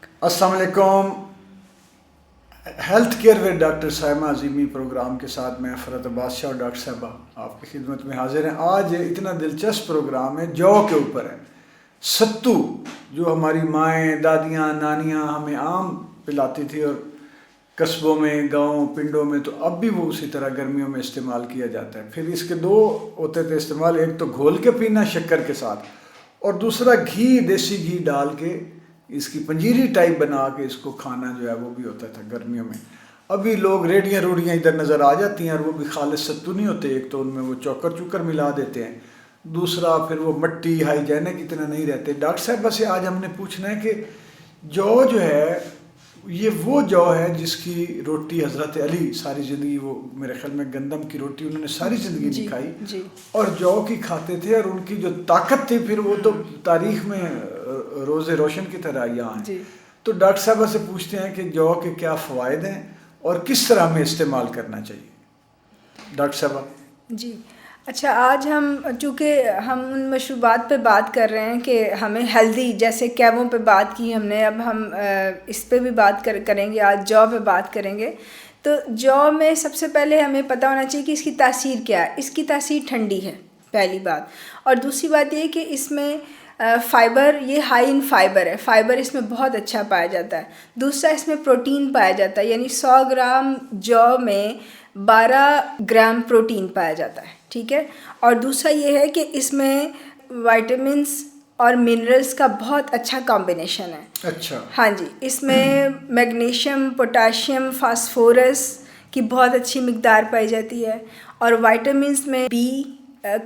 अस्सलाम वालेकुम। Health care with doctor Saima Azimi program के साथ मैं फ़रत बादशाह और डॉक्टर साहबा आपकी खिदमत में हाजिर हैं। आज इतना दिलचस्प प्रोग्राम है, जौ के ऊपर है। सत्तू जो हमारी माएँ, दादियाँ, नानियाँ हमें आम पिलाती थी और कस्बों में, गाँव, पिंडों में तो अब भी वो उसी तरह गर्मियों में इस्तेमाल किया जाता है। फिर इसके दो होते थे इस्तेमाल, एक तो घोल के पीना शक्कर के साथ, और दूसरा घी, देसी घी डाल के इसकी पंजीरी टाइप बना के इसको खाना जो है वो भी होता था गर्मियों में। अभी लोग रेडियाँ रूढ़ियाँ इधर नज़र आ जाती हैं और वो भी खालिस सत्तू नहीं होते। एक तो उनमें वो चौकर चुकर मिला देते हैं, दूसरा फिर वो मट्टी हाइजेनिक इतना नहीं रहते। डॉक्टर साहब बस आज हमने पूछना है कि जौ जो है ये वो जौ है जिसकी रोटी हज़रत अली सारी ज़िंदगी, वो मेरे ख्याल में गंदम की रोटी उन्होंने सारी ज़िंदगी नहीं खाई और जौ की खाते थे, और उनकी जो ताकत थी फिर वो तो तारीख़ में रोज़े रोशन की तरह यहाँ है। तो डॉक्टर साहब से पूछते हैं कि जौ के क्या फ़वाइद हैं और किस तरह हमें इस्तेमाल करना चाहिए। डॉक्टर साहब जी, अच्छा, आज हम चूँकि हम उन मशरूबात पे बात कर रहे हैं कि हमें हेल्दी, जैसे कैवों पे बात की हमने, अब हम इस पे भी बात करेंगे, आज जौ पे बात करेंगे। तो जौ में सबसे पहले हमें पता होना चाहिए कि इसकी तासीर क्या है। इसकी तासीर ठंडी है, पहली बात। और दूसरी बात ये कि इसमें फ़ाइबर, ये हाई इन फ़ाइबर है, फ़ाइबर इसमें बहुत अच्छा पाया जाता है। दूसरा, इसमें प्रोटीन पाया जाता है, यानी 100 ग्राम जौ में 12 ग्राम प्रोटीन पाया जाता है, ठीक है। और दूसरा ये है कि इसमें विटामिन्स और मिनरल्स का बहुत अच्छा कॉम्बिनेशन है। अच्छा, हाँ जी, इसमें मैग्नीशियम, पोटाशियम, फास्फोरस की बहुत अच्छी मिकदार पाई जाती है, और विटामिन्स में बी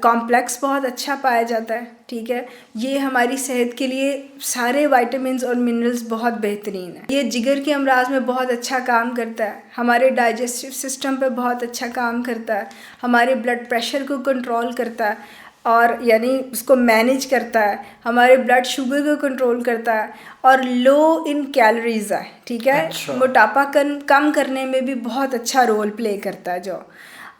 कॉम्प्लेक्स बहुत अच्छा पाया जाता है, ठीक है। ये हमारी सेहत के लिए सारे विटामिन्स और मिनरल्स बहुत बेहतरीन है। ये जिगर के अमराज में बहुत अच्छा काम करता है, हमारे डाइजेस्टिव सिस्टम पे बहुत अच्छा काम करता है, हमारे ब्लड प्रेशर को कंट्रोल करता है, और यानी उसको मैनेज करता है, हमारे ब्लड शुगर को कंट्रोल करता है, और लो इन कैलोरीज है, ठीक है। अच्छा। मोटापा कम करने में भी बहुत अच्छा रोल प्ले करता है जो।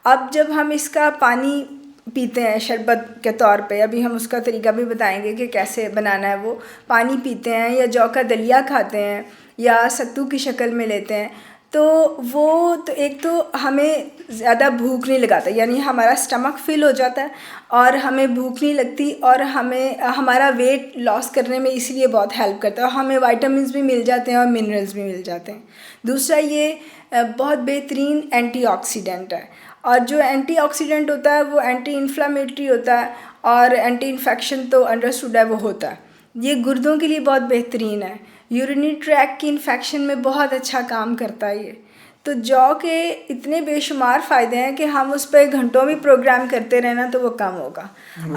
अब जब हम इसका पानी पीते हैं शरबत के तौर पे, अभी हम उसका तरीका भी बताएंगे कि कैसे बनाना है। वो पानी पीते हैं या जौ का दलिया खाते हैं या सत्तू की शक्ल में लेते हैं, तो वो तो एक तो हमें ज़्यादा भूख नहीं लगाता, यानी हमारा स्टमक फिल हो जाता है और हमें भूख नहीं लगती, और हमें हमारा वेट लॉस करने में इसलिए बहुत हेल्प करता है, और हमें विटामिन्स भी मिल जाते हैं और मिनरल्स भी मिल जाते हैं। दूसरा, ये बहुत बेहतरीन एंटीऑक्सीडेंट है, और जो एंटीऑक्सीडेंट होता है वो एंटी इन्फ्लामेटरी होता है, और एंटी इन्फेक्शन तो अंडरस्टूड है वो होता है। ये गुर्दों के लिए बहुत बेहतरीन है, यूरिनरी ट्रैक की इन्फेक्शन में बहुत अच्छा काम करता है ये। तो जौ के इतने बेशुमार फ़ायदे हैं कि हम उस पर घंटों भी प्रोग्राम करते रहना तो वो कम होगा।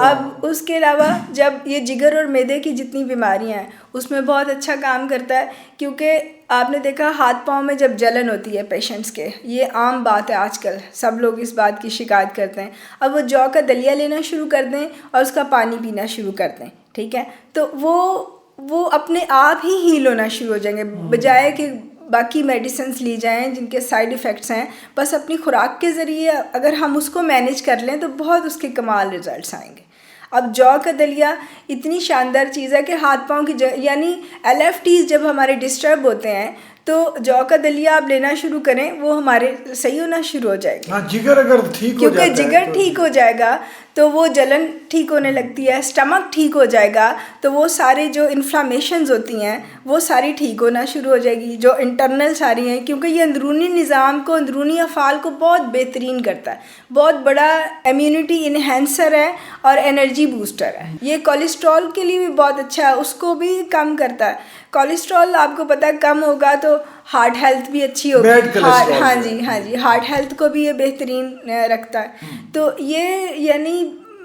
अब उसके अलावा जब ये जिगर और मैदे की जितनी बीमारियां हैं उसमें बहुत अच्छा काम करता है, क्योंकि आपने देखा हाथ पाँव में जब जलन होती है पेशेंट्स के, ये आम बात है आजकल, सब लोग इस बात की शिकायत करते हैं। अब वो जौ का दलिया लेना शुरू कर दें और उसका पानी पीना शुरू कर दें, ठीक है, तो वो अपने आप ही हील होना शुरू हो जाएंगे, बजाय कि बाकी मेडिसिन्स ली जाएं जिनके साइड इफ़ेक्ट्स हैं। बस अपनी खुराक के ज़रिए अगर हम उसको मैनेज कर लें तो बहुत उसके कमाल रिज़ल्ट्स आएंगे। अब जौ का दलिया इतनी शानदार चीज़ है कि हाथ पाँव की यानी LFTs जब हमारे डिस्टर्ब होते हैं तो जौ का दलिया आप लेना शुरू करें, वो हमारे सही होना शुरू हो जाएगा। हाँ, जिगर अगर ठीक हो जाता है, क्योंकि जिगर ठीक हो जाएगा तो वो जलन ठीक होने लगती है, स्टमक ठीक हो जाएगा तो वो सारी जो इन्फ्लामेशंस होती हैं वो सारी ठीक होना शुरू हो जाएगी, जो इंटरनल सारी हैं, क्योंकि ये अंदरूनी निज़ाम को, अंदरूनी अफ़ाल को बहुत बेहतरीन करता है, बहुत बड़ा इम्यूनिटी इन्हेंसर है और एनर्जी बूस्टर है। ये कोलेस्ट्रॉल के लिए भी बहुत अच्छा है, उसको भी कम करता है। कोलेस्ट्रॉल आपको पता है कम होगा तो हार्ट हेल्थ भी अच्छी होगी। हाँ जी, हार्ट हेल्थ को भी ये बेहतरीन रखता है। तो ये यानी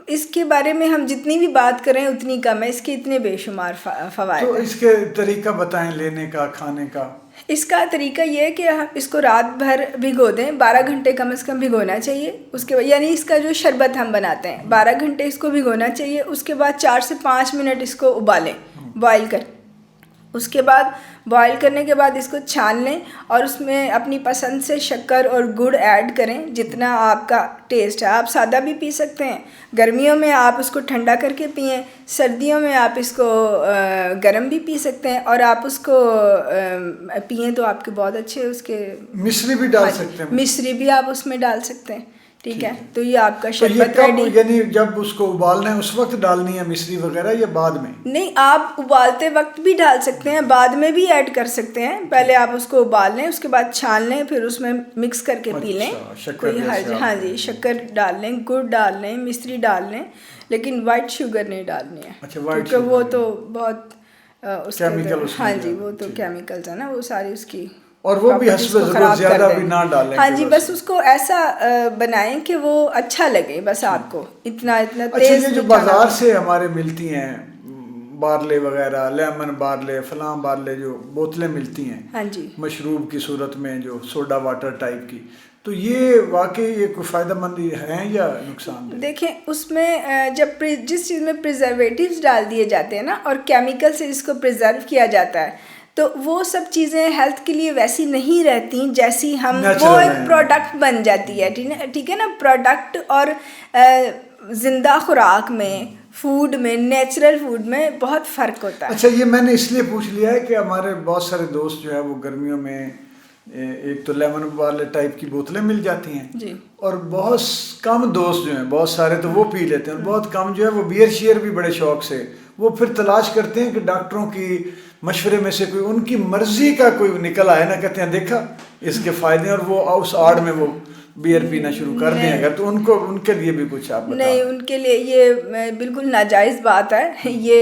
इसके बारे में हम जितनी भी बात करें उतनी कम है, इसके इतने बेशुमार फ़वाइद। तो इसके तरीका बताएं लेने का, खाने का। इसका तरीका ये है कि हम इसको रात भर भिगो दें, 12 घंटे कम से कम भिगोना चाहिए। उसके बाद यानी इसका जो शरबत हम बनाते हैं 12 घंटे इसको भिगोना चाहिए। उसके बाद 4 से 5 मिनट इसको उबालें, बॉयल कर। उसके बाद बॉईल करने के बाद इसको छान लें और उसमें अपनी पसंद से शक्कर और गुड़ ऐड करें, जितना आपका टेस्ट है। आप सादा भी पी सकते हैं, गर्मियों में आप उसको ठंडा करके पिएं, सर्दियों में आप इसको गर्म भी पी सकते हैं और आप उसको पिएं तो आपके बहुत अच्छे उसके मिश्री भी डाल सकते हैं। मिश्री भी आप उसमें डाल सकते हैं, ठीक है। तो ये आपका तो ये शरबत कब, रेडी। यानी जब उसको उबालना है उस वक्त डालनी है मिश्री वगैरह या बाद में? नहीं, आप उबालते वक्त भी डाल सकते हैं, बाद में भी ऐड कर सकते हैं। पहले आप उसको उबाल लें, उसके बाद छान लें, फिर उसमें मिक्स करके पी लें। कोई हर्ज, हाँ जी, शक्कर डाल लें, गुड़ डाल लें, मिश्री डाल लें, लेकिन वाइट शुगर नहीं डालनी है। अच्छा, वाइट क्योंकि वो तो बहुत केमिकल, हाँ जी, वो तो केमिकल्स है ना, वो सारी उसकी, और वो भी हस्बे ज़रूरत ज़्यादा भी ना डालें। हाँ जी, बस उसको ऐसा बनाएं कि वो अच्छा लगे, बस आपको इतना अच्छा, तेज। ये जो बाजार से हमारे मिलती हैं बारले वगैरह, लेमन बारले, फलां बारले, जो बोतलें मिलती हैं, हाँ जी, मशरूब की सूरत में, जो सोडा वाटर टाइप की, तो ये वाकई ये कोई फ़ायदेमंद है या नुकसान? देखें, उसमें जब जिस चीज़ में प्रिजर्वेटिव्स डाल दिए जाते हैं ना और केमिकल से इसको प्रिजर्व किया जाता है, तो वो सब चीज़ें हेल्थ के लिए वैसी नहीं रहती जैसी हम, वो एक प्रोडक्ट बन जाती है, ठीक है ना। प्रोडक्ट और ज़िंदा खुराक में, फूड में, नेचुरल फूड में बहुत फ़र्क होता है। अच्छा, ये मैंने इसलिए पूछ लिया है कि हमारे बहुत सारे दोस्त जो है वो गर्मियों में एक तो लेमन वाले टाइप की बोतलें मिल जाती हैं जी, और बहुत कम दोस्त जो हैं, बहुत सारे तो वो पी लेते हैं, और बहुत कम जो है वो बियर शेयर भी बड़े शौक से वो फिर तलाश करते हैं कि डॉक्टरों की मशवरे में से कोई उनकी मर्जी का कोई निकल आए ना, कहते हैं देखा इसके फ़ायदे, और वो उस आड़ में वो बियर पीना शुरू कर दें अगर, तो उनको, उनके लिए भी कुछ आप बताओ। नहीं, उनके लिए ये बिल्कुल नाजायज़ बात है। ये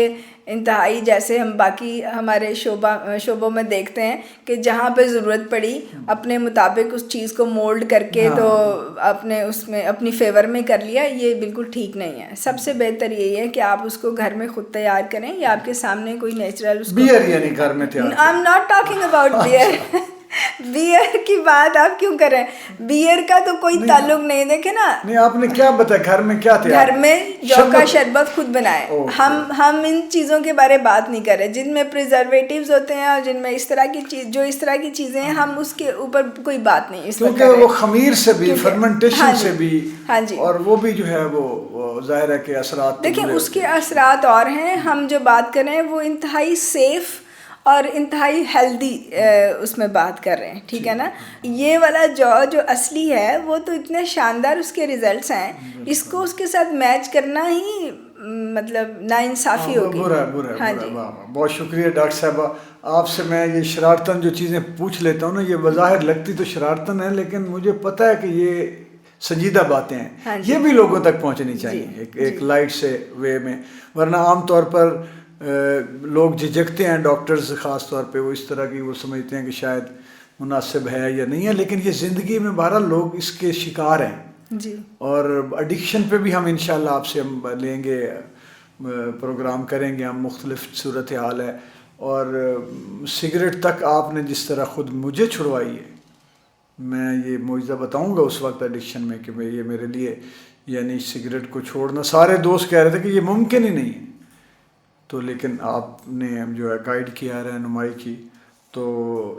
इंतहाई, जैसे हम बाकी हमारे शोबों में देखते हैं कि जहाँ पे ज़रूरत पड़ी अपने मुताबिक उस चीज़ को मोल्ड करके, हाँ, तो अपने उसमें अपनी फेवर में कर लिया, ये बिल्कुल ठीक नहीं है। सबसे बेहतर यही है कि आप उसको घर में खुद तैयार करें या आपके सामने कोई नेचुरल उसको, बियर यानी घर में तैयार। I am not talking about beer. Beer की बात आप क्यों करें, बियर का तो कोई ताल्लुक नहीं, देखे ना। नहीं, आपने क्या बताया, घर में क्या तैयार? घर में जौ का शरबत खुद बनाए। हम इन चीज़ों के बारे में बात नहीं कर रहे जिनमें प्रिजर्वेटिव्स होते हैं और जिनमें इस तरह की चीज़, जो इस तरह की चीज़ें हैं, हम उसके ऊपर कोई बात नहीं इस क्योंकि वो खमीर से भी, फर्मेंटेशन से भी, हाँ जी, और वो भी जो है वो ज़ाहिर है कि असरात, देखिए उसके असरात और हैं। हम जो बात कर रहे हैं वो इंतहाई सेफ़ और इंतहाई हेल्दी उसमें बात कर रहे हैं, ठीक है ना। ये वाला जो असली है वो तो इतने शानदार उसके रिजल्ट्स हैं, इसको उसके साथ मैच करना ही मतलब नाइंसाफ़ी होगी। बुरा हाँ जी, बहुत शुक्रिया डॉक्टर साहबा, आपसे मैं ये शरारतन जो चीज़ें पूछ लेता हूँ ना, ये बज़ाहिर लगती तो शरारतन है, लेकिन मुझे पता है कि ये संजीदा बातें हैं। हाँ, ये भी लोगों तक पहुँचनी चाहिए एक लाइट से वे में, वरना आम तौर पर लोग झिझकते हैं, डॉक्टर्स ख़ास तौर पे, वो इस तरह की वो समझते हैं कि शायद मुनासिब है या नहीं है, लेकिन ये ज़िंदगी में बहरहाल लोग इसके शिकार हैं जी। और एडिक्शन पे भी हम इंशाल्लाह आपसे हम लेंगे, प्रोग्राम करेंगे हम, मुख्तलिफ सूरत हाल है। और सिगरेट तक आपने जिस तरह ख़ुद मुझे छुड़वाई है, मैं ये मुआज़ा बताऊँगा उस वक्त एडिक्शन में कि ये मेरे लिए, यानी सिगरेट को छोड़ना, सारे दोस्त कह रहे थे कि ये मुमकिन ही नहीं है, तो लेकिन आपने जो है गाइड किया, रहनुमाई की, तो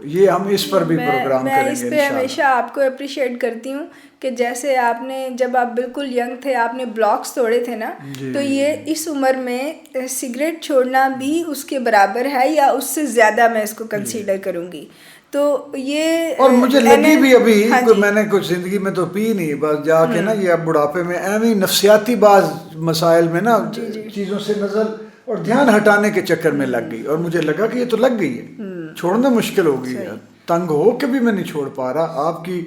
ये हम इस पर भी प्रोग्राम करेंगे। मैं इस पे हमेशा आपको अप्रिशिएट करती हूँ कि जैसे आपने, जब आप बिल्कुल यंग थे, आपने ब्लॉक्स तोड़े थे ना, तो ये इस उम्र में सिगरेट छोड़ना भी उसके बराबर है या उससे ज़्यादा मैं इसको कंसीडर करूँगी। तो ये, और मुझे लगी भी अभी, हाँ, मैंने कुछ ज़िंदगी में तो पी नहीं, बस जाके ना ये अब बुढ़ापे में एवं नफ्सियाती बाज मसाइल में ना चीज़ों से नज़र और ध्यान हटाने के चक्कर में लग गई, और मुझे लगा कि ये तो लग गई है, छोड़ना मुश्किल हो गई है, तंग हो के भी मैं नहीं छोड़ पा रहा। आपकी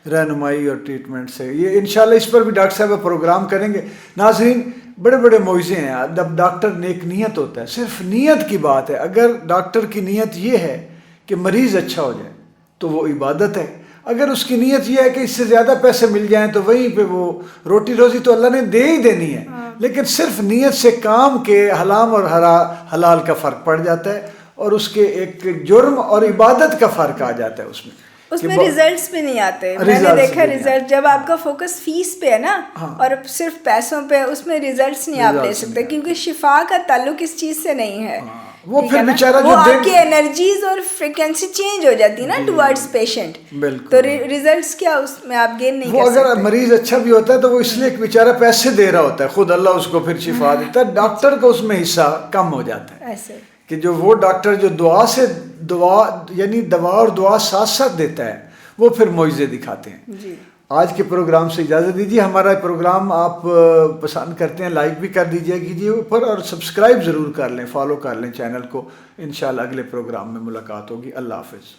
रहनुमाई और ट्रीटमेंट से ये इंशाल्लाह इस पर भी डॉक्टर साहब प्रोग्राम करेंगे। नाज़रीन, बड़े बड़े मुआवजे हैं, जब डॉक्टर नेक नीयत होता है, सिर्फ नीयत की बात है। अगर डॉक्टर की नीयत ये है कि मरीज़ अच्छा हो जाए तो वो इबादत है, अगर उसकी नीयत ये है कि इससे ज़्यादा पैसे मिल जाएं तो वहीं पे वो रोटी रोज़ी तो अल्लाह ने दे ही देनी है, लेकिन सिर्फ नीयत से काम के हलाल और हलाल का फ़र्क पड़ जाता है, और उसके एक जुर्म और इबादत का फ़र्क आ जाता है उसमें रिजल्ट्स भी नहीं आते। मैंने देखा रिजल्ट, जब आपका फोकस फीस पे है ना, हाँ, और सिर्फ पैसों पे, उसमें रिजल्ट्स नहीं आप ले सकते, क्योंकि शिफा का ताल्लुक इस चीज़ से नहीं है। हाँ, वो ठीक फिर है ना? बेचारा वो जो आपकी एनर्जीज और फ्रिक्वेंसी चेंज हो जाती है ना टुवर्ड्स पेशेंट, बिल्कुल। तो रिजल्ट्स क्या उसमें आप गेन नहीं वो कर अगर सकते। मरीज अच्छा भी होता है तो वो इसलिए एक बेचारा पैसे दे रहा होता है, खुद अल्लाह उसको फिर शिफा देता है, डॉक्टर को उसमें हिस्सा कम हो जाता है। ऐसे कि जो वो डॉक्टर जो दुआ यानी दवा और दुआ साथ साथ देता है, वो फिर मुआजिजे दिखाते हैं। जी। आज के प्रोग्राम से इजाज़त दीजिए। हमारा प्रोग्राम आप पसंद करते हैं, लाइक भी कर दीजिए कीजिए ऊपर, और सब्सक्राइब ज़रूर कर लें, फॉलो कर लें चैनल को। इंशाल्लाह अगले प्रोग्राम में मुलाकात होगी। अल्लाह हाफ़िज़।